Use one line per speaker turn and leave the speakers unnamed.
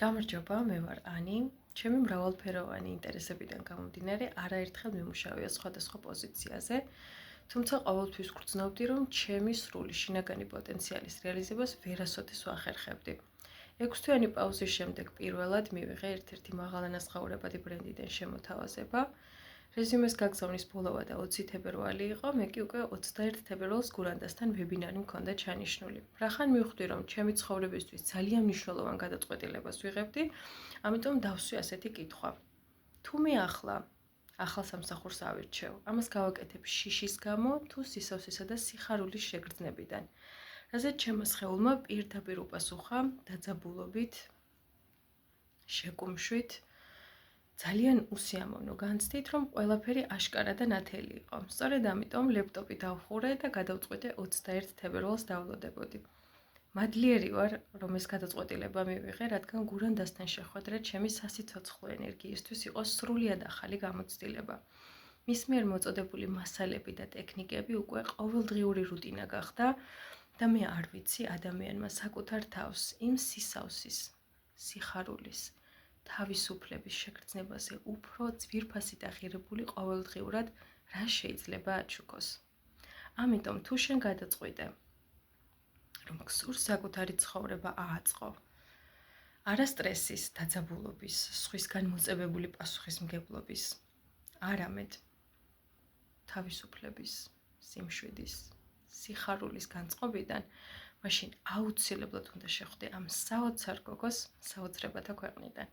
გამარჯობა, მე ვარ ანი. ჩემი მრავალფეროვანი ინტერესებიდან გამომდინარე, არაერთხელ მიმუშავია სხვადასხვა პოზიციაზე, თუმცა ყოველთვის გრძნობდი, რომ ჩემი სრული შინაგანი პოტენციალის რეალიზებას ვერასოდეს ვახერხებდი. 6 თვიანი პაუზის შემდეგ პირველად მივიღე ერთ-ერთი მაღალანაზღაურებადი ბრენდიდან შემოთავაზება. რეზიუმეს გაგზავნის ბოლოვა და 20 თებერვალი იყო, მე კი უკვე 21 თებერვალს გურანდასთან ვებინარი მქონდა ჩანიშნული. რახან მივხვდი, რომ ჩემი ცხოვრებისთვის ძალიან მნიშვნელოვან გადაწყვეტილებას ვიღებდი, ამიტომ დავსვი ასეთი კითხვა. თუ მე ახალ სამსახურს ავირჩევ, ამას გავაკეთებ შიშის გამო, თუ სისავსისა და სიხარულის შეგრძნებიდან. რაზეც ჩემმა სხეულმა პირდაპირ უპასუხა დაძაბულობით, შეკუმშვით, ძალიან უსიამოვნო განცდით, რომ ყველაფერი აშკარა და ნათელი იყო. სწორედ ამიტომ ლეპტოპი დავხურე და გადავწყვიტე 21 თებერვალს დავლოდებოდი. მადლიერი ვარ, რომ ეს გადაწყვეტილება მივიღე, რადგან გურანდასთან შეხვედრა ჩემი სასიცოცხლო ენერგიისთვის იყო სრულიად ახალი გამოცდილება. მის მიერ მოწოდებული მასალები და ტექნიკები უკვე ყოველდღიური რუტინა გახდა და მე არ ვიცი ადამიანმა საკუთარ თავს იმ სისავსის, სიხარულის, თავისუფლების შეგრძნებაზე უფრო ძვირფასი და ღირებული ყოველდღიურად რა შეიძლება აჩუქოს. ამიტომ თუ შენ გადაწყვიტე, რომ გსურს საკუთარი ცხოვრება ააწყო, არა სტრესის, დაძაბულობის, სხვისგან მოწებებული პასუხისმგებლობის, არამედ თავისუფლების, სიმშვიდის, სიხარულის განწყობიდან, მაშინ აუცილებლად უნდა შეხვდე ამ საოცარ გოგოს საოცრებათა ქვეყნიდან.